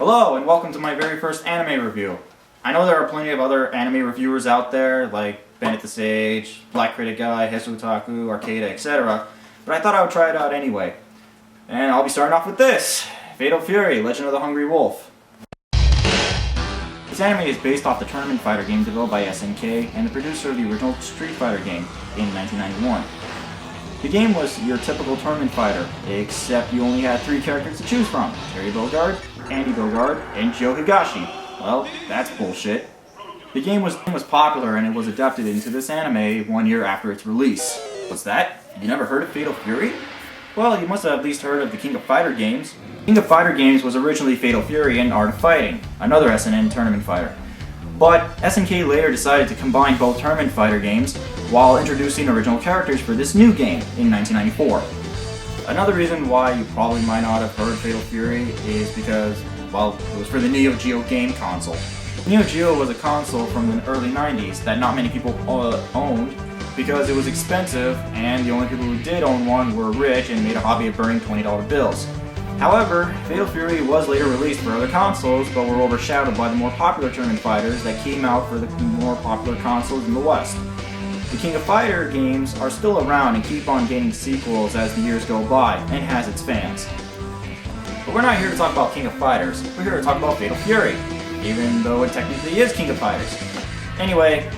Hello and welcome to my very first anime review. I know there are plenty of other anime reviewers out there like Bennett the Sage, Black Critic Guy, Hesu Otaku, Arcada, etc. But I thought I would try it out anyway. And I'll be starting off with this. Fatal Fury, Legend of the Hungry Wolf. This anime is based off the tournament fighter game developed by SNK and the producer of the original Street Fighter game in 1991. The game was your typical tournament fighter, except you only had 3 characters to choose from: Terry Bogard, Andy Bogard, and Joe Higashi. Well, that's bullshit. The game was popular and it was adapted into this anime 1 year after its release. What's that? You never heard of Fatal Fury? Well, you must have at least heard of the King of Fighter games. King of Fighter games was originally Fatal Fury and Art of Fighting, another SNN tournament fighter. But SNK later decided to combine both tournament fighter games while introducing original characters for this new game in 1994. Another reason why you probably might not have heard Fatal Fury is because, well, it was for the Neo Geo game console. Neo Geo was a console from the early 90s that not many people owned because it was expensive and the only people who did own one were rich and made a hobby of burning $20 bills. However, Fatal Fury was later released for other consoles but were overshadowed by the more popular tournament fighters that came out for the more popular consoles in the West. The King of Fighter games are still around and keep on gaining sequels as the years go by and has its fans. But we're not here to talk about King of Fighters, we're here to talk about Fatal Fury, even though it technically is King of Fighters. Anyway,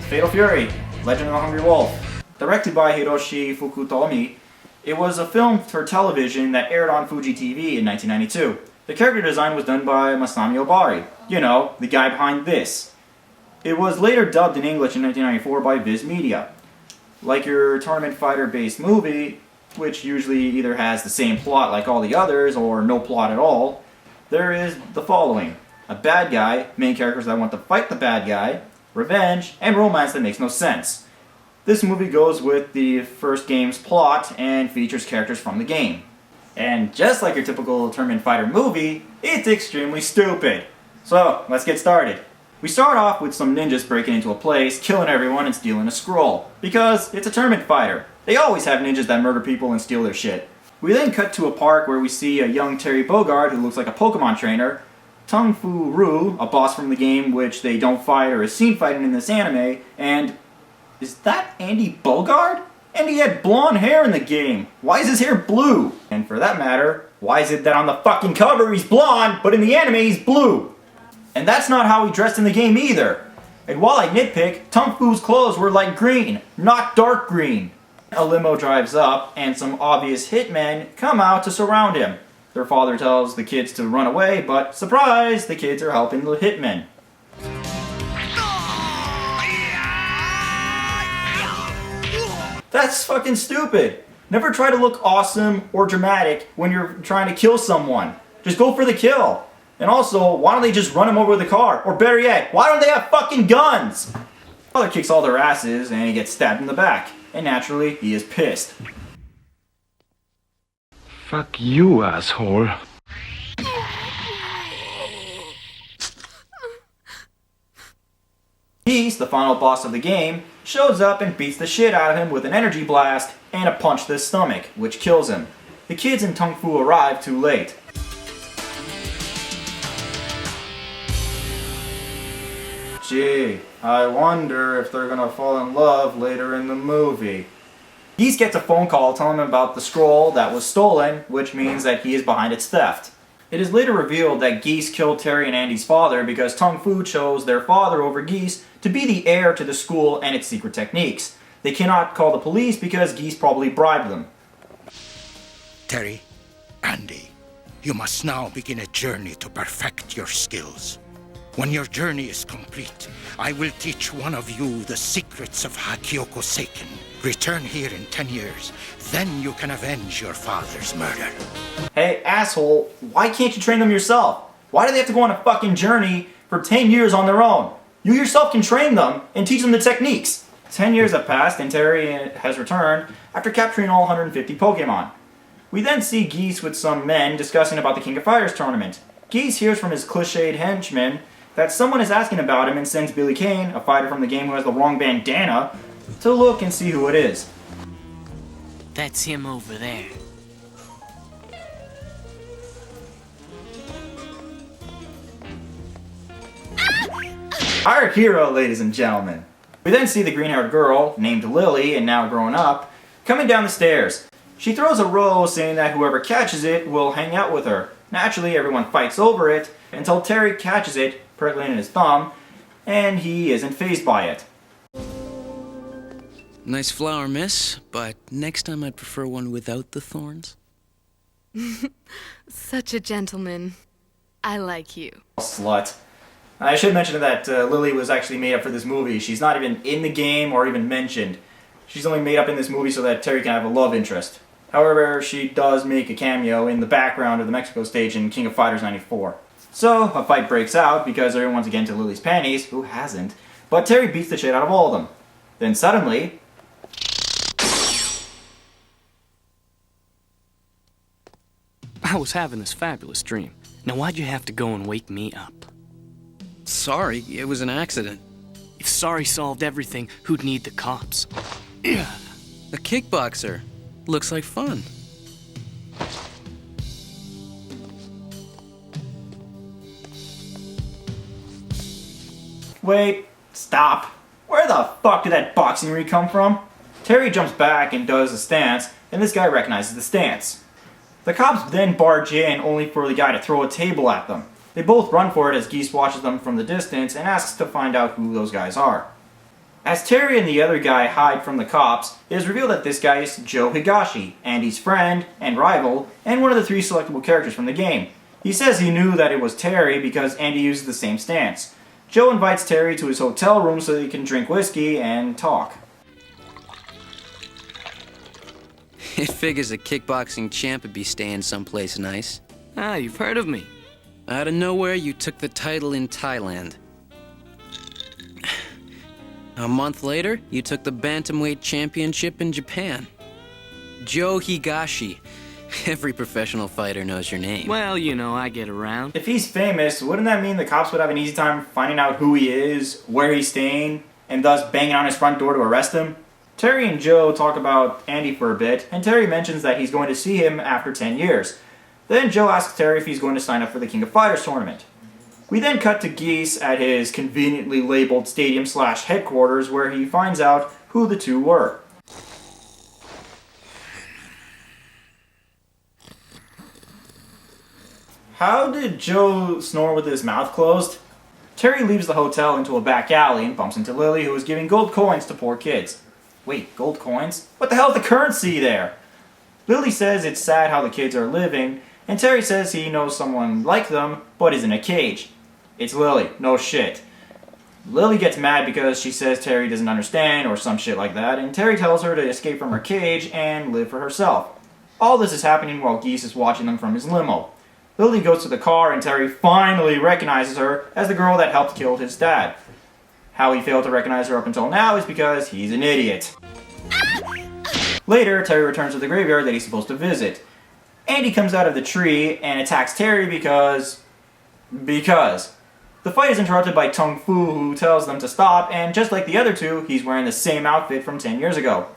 Fatal Fury, Legend of the Hungry Wolf. Directed by Hiroshi Fukutomi, it was a film for television that aired on Fuji TV in 1992. The character design was done by Masami Obari, you know, the guy behind this. It was later dubbed in English in 1994 by Viz Media. Like your tournament fighter-based movie, which usually either has the same plot like all the others or no plot at all, there is the following: a bad guy, main characters that want to fight the bad guy, revenge, and romance that makes no sense. This movie goes with the first game's plot and features characters from the game. And just like your typical tournament fighter movie, it's extremely stupid. So, let's get started. We start off with some ninjas breaking into a place, killing everyone and stealing a scroll. Because it's a tournament fighter. They always have ninjas that murder people and steal their shit. We then cut to a park where we see a young Terry Bogard who looks like a Pokemon trainer, Tung Fu Ru, a boss from the game which they don't fight or is seen fighting in this anime, and... is that Andy Bogard? And he had blonde hair in the game. Why is his hair blue? And for that matter, why is it that on the fucking cover he's blonde, but in the anime he's blue? And that's not how he dressed in the game either. And while I nitpick, Tung Fu's clothes were light green, not dark green. A limo drives up, and some obvious hitmen come out to surround him. Their father tells the kids to run away, but surprise, the kids are helping the hitmen. That's fucking stupid. Never try to look awesome or dramatic when you're trying to kill someone. Just go for the kill. And also, why don't they just run him over with a car? Or better yet, why don't they have fucking guns? Father kicks all their asses and he gets stabbed in the back. And naturally, he is pissed. Fuck you, asshole. Geese, the final boss of the game, shows up and beats the shit out of him with an energy blast and a punch to the stomach, which kills him. The kids and Tung Fu arrive too late. Gee, I wonder if they're gonna fall in love later in the movie. Geese gets a phone call telling him about the scroll that was stolen, which means that he is behind its theft. It is later revealed that Geese killed Terry and Andy's father because Tung Fu chose their father over Geese to be the heir to the school and its secret techniques. They cannot call the police because Geese probably bribed them. Terry, Andy, you must now begin a journey to perfect your skills. When your journey is complete, I will teach one of you the secrets of Hakyoko Seiken. Return here in 10 years, then you can avenge your father's murder. Hey, asshole, why can't you train them yourself? Why do they have to go on a fucking journey for 10 years on their own? You yourself can train them and teach them the techniques. 10 years have passed and Terry has returned after capturing all 150 Pokemon. We then see Geese with some men discussing about the King of Fighters tournament. Geese hears from his cliched henchman that someone is asking about him and sends Billy Kane, a fighter from the game who has the wrong bandana, to look and see who it is. That's him over there. Our hero, ladies and gentlemen. We then see the green-haired girl, named Lily and now grown up, coming down the stairs. She throws a rose saying that whoever catches it will hang out with her. Naturally, everyone fights over it until Terry catches it, prickling in his thumb, and he isn't fazed by it. Nice flower, miss, but next time I'd prefer one without the thorns. Such a gentleman. I like you. Slut. I should mention that Lily was actually made up for this movie. She's not even in the game or even mentioned. She's only made up in this movie so that Terry can have a love interest. However, she does make a cameo in the background of the Mexico stage in King of Fighters 94. So, a fight breaks out because everyone's again to Lily's panties, who hasn't, but Terry beats the shit out of all of them. Then suddenly... I was having this fabulous dream. Now why'd you have to go and wake me up? Sorry, it was an accident. If sorry solved everything, who'd need the cops? A kickboxer. Looks like fun. Wait, stop. Where the fuck did that boxing ring come from? Terry jumps back and does a stance, and this guy recognizes the stance. The cops then barge in only for the guy to throw a table at them. They both run for it as Geese watches them from the distance and asks to find out who those guys are. As Terry and the other guy hide from the cops, it is revealed that this guy is Joe Higashi, Andy's friend and rival, and one of the 3 selectable characters from the game. He says he knew that it was Terry because Andy uses the same stance. Joe invites Terry to his hotel room so they can drink whiskey and talk. It figures a kickboxing champ would be staying someplace nice. Ah, you've heard of me. Out of nowhere, you took the title in Thailand. A month later, you took the Bantamweight Championship in Japan. Joe Higashi. Every professional fighter knows your name. Well, you know, I get around. If he's famous, wouldn't that mean the cops would have an easy time finding out who he is, where he's staying, and thus banging on his front door to arrest him? Terry and Joe talk about Andy for a bit, and Terry mentions that he's going to see him after 10 years. Then Joe asks Terry if he's going to sign up for the King of Fighters tournament. We then cut to Geese at his conveniently labeled stadium/headquarters where he finds out who the two were. How did Joe snore with his mouth closed? Terry leaves the hotel into a back alley and bumps into Lily, who is giving gold coins to poor kids. Wait, gold coins? What the hell is the currency there? Lily says it's sad how the kids are living, and Terry says he knows someone like them, but is in a cage. It's Lily, no shit. Lily gets mad because she says Terry doesn't understand or some shit like that, and Terry tells her to escape from her cage and live for herself. All this is happening while Geese is watching them from his limo. Lily goes to the car and Terry finally recognizes her as the girl that helped kill his dad. How he failed to recognize her up until now is because he's an idiot. Later, Terry returns to the graveyard that he's supposed to visit. Andy comes out of the tree and attacks Terry because... The fight is interrupted by Tung Fu, who tells them to stop, and just like the other two, he's wearing the same outfit from 10 years ago.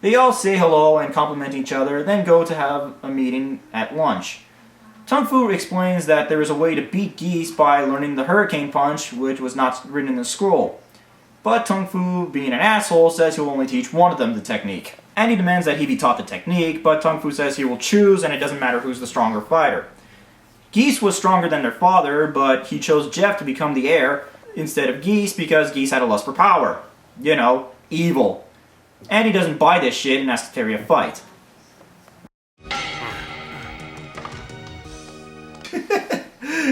They all say hello and compliment each other, then go to have a meeting at lunch. Tung Fu explains that there is a way to beat Geese by learning the Hurricane Punch, which was not written in the scroll. But Tung Fu, being an asshole, says he will only teach one of them the technique. Andy demands that he be taught the technique, but Tung Fu says he will choose and it doesn't matter who's the stronger fighter. Geese was stronger than their father, but he chose Jeff to become the heir instead of Geese because Geese had a lust for power. You know, evil. Andy doesn't buy this shit and asks Terry to fight.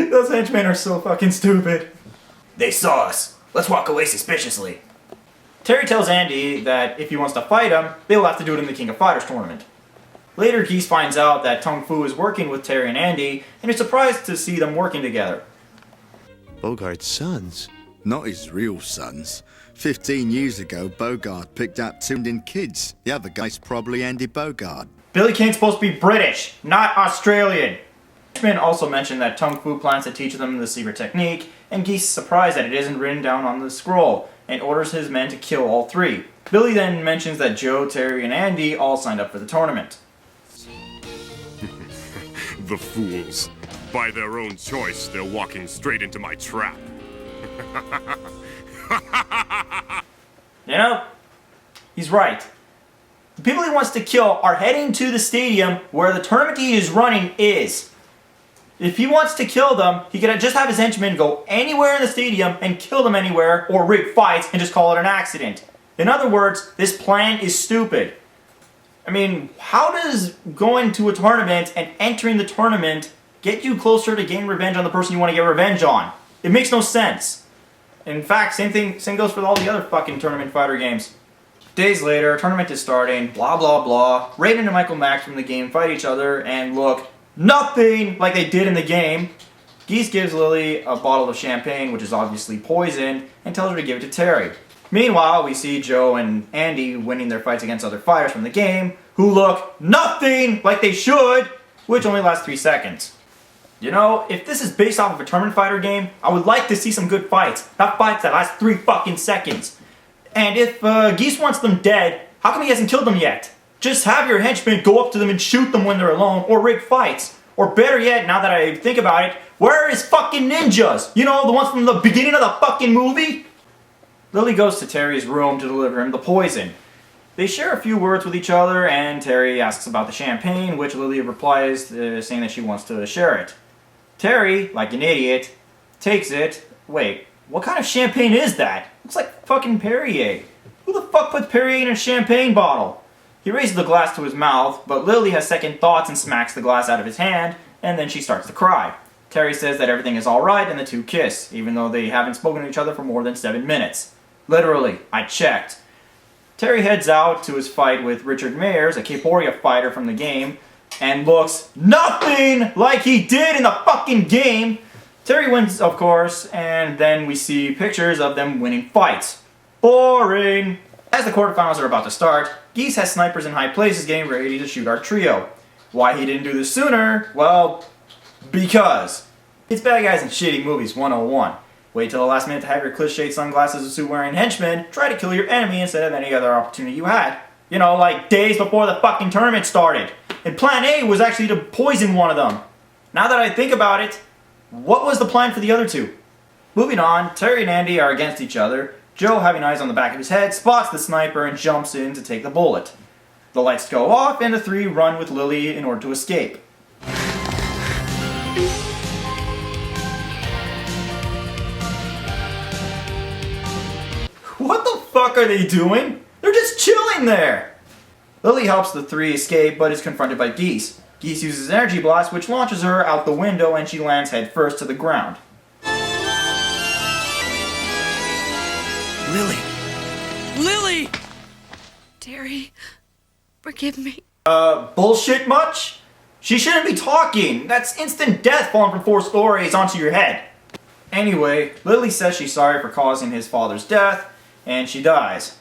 Those henchmen are so fucking stupid. They saw us. Let's walk away suspiciously. Terry tells Andy that if he wants to fight him, they will have to do it in the King of Fighters tournament. Later, Geese finds out that Tung Fu is working with Terry and Andy, and is surprised to see them working together. Bogart's sons? Not his real sons. 15 years ago, Bogart picked up 2 Indian kids. The other guy's probably Andy Bogart. Billy Kane's supposed to be British, not Australian. Henchmen also mention that Tung Fu plans to teach them the secret technique, and Geese is surprised that it isn't written down on the scroll, and orders his men to kill all 3. Billy then mentions that Joe, Terry, and Andy all signed up for the tournament. The fools. By their own choice, they're walking straight into my trap. You know, he's right. The people he wants to kill are heading to the stadium where the tournament he is running is. If he wants to kill them, he could just have his henchmen go anywhere in the stadium and kill them anywhere, or rig fights and just call it an accident. In other words, this plan is stupid. I mean, how does going to a tournament and entering the tournament get you closer to getting revenge on the person you want to get revenge on? It makes no sense. In fact, same goes for all the other fucking tournament fighter games. Days later, tournament is starting, blah blah blah. Raiden and Michael Max from the game fight each other and look nothing like they did in the game. Geese gives Lily a bottle of champagne, which is obviously poison, and tells her to give it to Terry. Meanwhile, we see Joe and Andy winning their fights against other fighters from the game, who look nothing like they should, which only lasts 3 seconds. You know, if this is based off of a tournament fighter game, I would like to see some good fights, not fights that last 3 fucking seconds. And if Geese wants them dead, how come he hasn't killed them yet? Just have your henchmen go up to them and shoot them when they're alone, or rig fights. Or better yet, now that I think about it, where are his fucking ninjas? You know, the ones from the beginning of the fucking movie? Lily goes to Terry's room to deliver him the poison. They share a few words with each other, and Terry asks about the champagne, which Lily replies saying that she wants to share it. Terry, like an idiot, takes it. Wait, what kind of champagne is that? Looks like fucking Perrier. Who the fuck puts Perrier in a champagne bottle? He raises the glass to his mouth, but Lily has second thoughts and smacks the glass out of his hand, and then she starts to cry. Terry says that everything is alright, and the two kiss, even though they haven't spoken to each other for more than 7 minutes. Literally, I checked. Terry heads out to his fight with Richard Mayers, a Caporia fighter from the game, and looks nothing like he did in the fucking game. Terry wins, of course, and then we see pictures of them winning fights. Boring! As the quarterfinals are about to start, Geese has snipers in high places getting ready to shoot our trio. Why he didn't do this sooner? Well, because. It's Bad Guys in Shitty Movies 101. Wait till the last minute to have your cliched sunglasses and suit-wearing henchmen try to kill your enemy instead of any other opportunity you had. You know, like days before the fucking tournament started. And plan A was actually to poison one of them. Now that I think about it, what was the plan for the other two? Moving on, Terry and Andy are against each other. Joe, having eyes on the back of his head, spots the sniper and jumps in to take the bullet. The lights go off and the three run with Lily in order to escape. What the fuck are they doing? They're just chilling there! Lily helps the three escape but is confronted by Geese. Geese uses energy blast which launches her out the window and she lands head first to the ground. Lily! Lily! Terry, forgive me. Bullshit much? She shouldn't be talking. That's instant death falling from 4 stories onto your head. Anyway, Lily says she's sorry for causing his father's death, and she dies.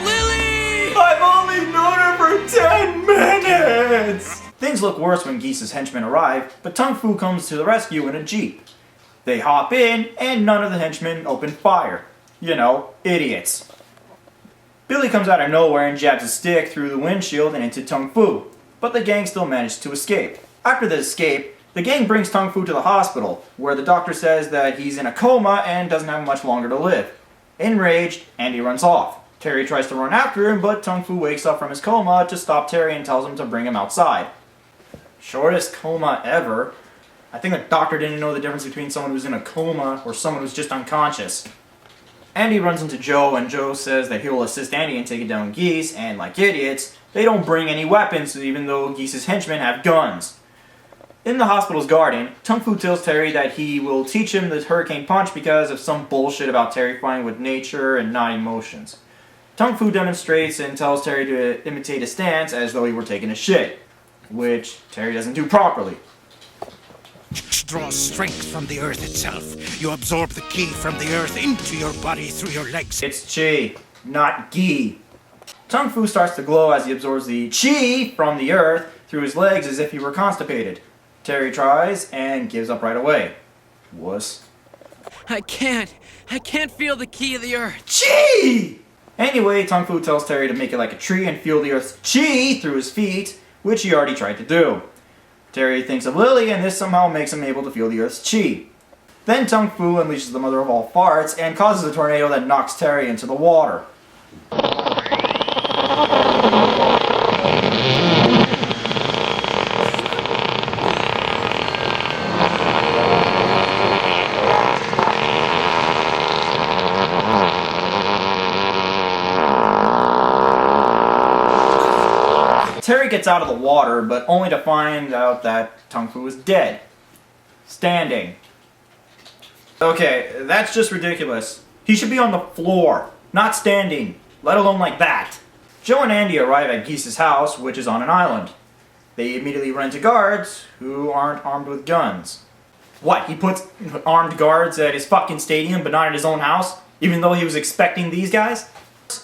Lily! I've only known her for 10 minutes! Things look worse when Geese's henchmen arrive, but Tung Fu comes to the rescue in a jeep. They hop in, and none of the henchmen open fire. You know, idiots. Billy comes out of nowhere and jabs a stick through the windshield and into Tung Fu, but the gang still manages to escape. After the escape, the gang brings Tung Fu to the hospital, where the doctor says that he's in a coma and doesn't have much longer to live. Enraged, Andy runs off. Terry tries to run after him, but Tung Fu wakes up from his coma to stop Terry and tells him to bring him outside. Shortest coma ever. I think the doctor didn't know the difference between someone who's in a coma or someone who's just unconscious. Andy runs into Joe, and Joe says that he will assist Andy in taking down Geese, and like idiots, they don't bring any weapons even though Geese's henchmen have guns. In the hospital's garden, Tung Fu tells Terry that he will teach him the Hurricane Punch because of some bullshit about terrifying with nature and not emotions. Tung Fu demonstrates and tells Terry to imitate a stance as though he were taking a shit, which Terry doesn't do properly. Draws strength from the earth itself. You absorb the ki from the earth into your body through your legs. It's chi, not gi. Tung Fu starts to glow as he absorbs the chi from the earth through his legs as if he were constipated. Terry tries and gives up right away. Wuss. I can't feel the key of the earth. Chi! Anyway, Tung Fu tells Terry to make it like a tree and feel the earth's chi through his feet, which he already tried to do. Terry thinks of Lily, and this somehow makes him able to feel the Earth's chi. Then Tung Fu unleashes the mother of all farts and causes a tornado that knocks Terry into the water. Terry gets out of the water, but only to find out that Tung Fu is dead. Standing. Okay, that's just ridiculous. He should be on the floor, not standing, let alone like that. Joe and Andy arrive at Geese's house, which is on an island. They immediately run into guards, who aren't armed with guns. What, he puts armed guards at his fucking stadium, but not at his own house, even though he was expecting these guys?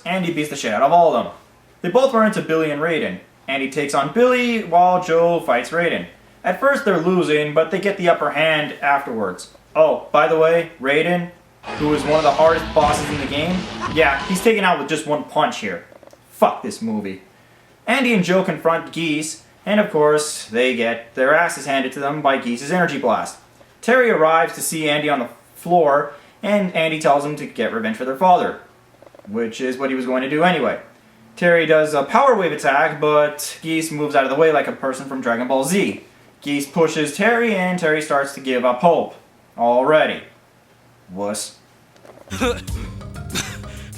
Andy beats the shit out of all of them. They both run into Billy and Raiden. Andy takes on Billy, while Joe fights Raiden. At first they're losing, but they get the upper hand afterwards. Oh, by the way, Raiden, who is one of the hardest bosses in the game, yeah, he's taken out with just one punch here. Fuck this movie. Andy and Joe confront Geese, and of course, they get their asses handed to them by Geese's energy blast. Terry arrives to see Andy on the floor, and Andy tells him to get revenge for their father, which is what he was going to do anyway. Terry does a power wave attack, but Geese moves out of the way like a person from Dragon Ball Z. Geese pushes Terry, and Terry starts to give up hope. Already. Wuss.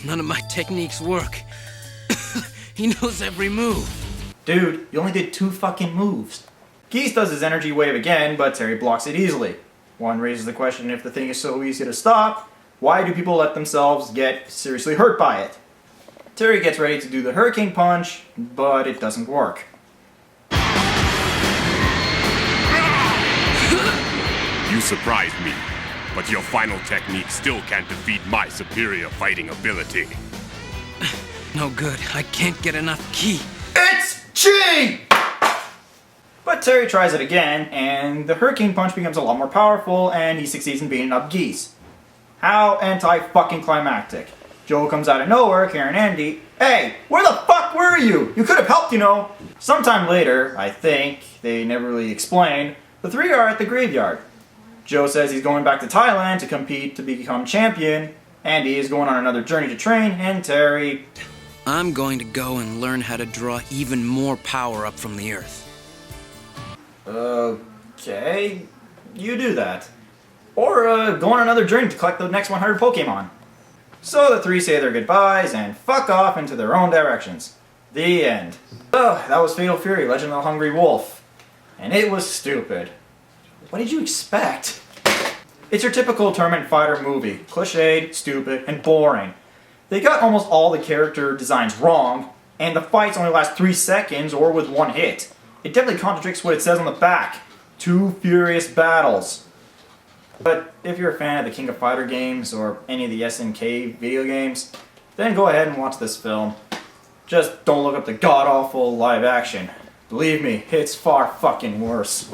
None of my techniques work. He knows every move. Dude, you only did 2 fucking moves. Geese does his energy wave again, but Terry blocks it easily. One raises the question, if the thing is so easy to stop, why do people let themselves get seriously hurt by it? Terry gets ready to do the hurricane punch, but it doesn't work. You surprised me, but your final technique still can't defeat my superior fighting ability. No good. I can't get enough ki. It's chi! But Terry tries it again, and the hurricane punch becomes a lot more powerful, and he succeeds in beating up Geese. How anti-fucking-climactic. Joe comes out of nowhere, carrying Andy. Hey, where the fuck were you? You could have helped, you know. Sometime later, I think, they never really explain, the three are at the graveyard. Joe says he's going back to Thailand to compete to become champion. Andy is going on another journey to train, and Terry... I'm going to go and learn how to draw even more power up from the earth. Okay, you do that. Or go on another journey to collect the next 100 Pokemon. So the three say their goodbyes and fuck off into their own directions. The end. Oh, that was Fatal Fury, Legend of the Hungry Wolf. And it was stupid. What did you expect? It's your typical tournament fighter movie. Cliched, stupid, and boring. They got almost all the character designs wrong, and the fights only last 3 seconds or with 1 hit. It definitely contradicts what it says on the back. 2 furious battles. But if you're a fan of the King of Fighter games or any of the SNK video games, then go ahead and watch this film. Just don't look up the god-awful live action. Believe me, it's far fucking worse.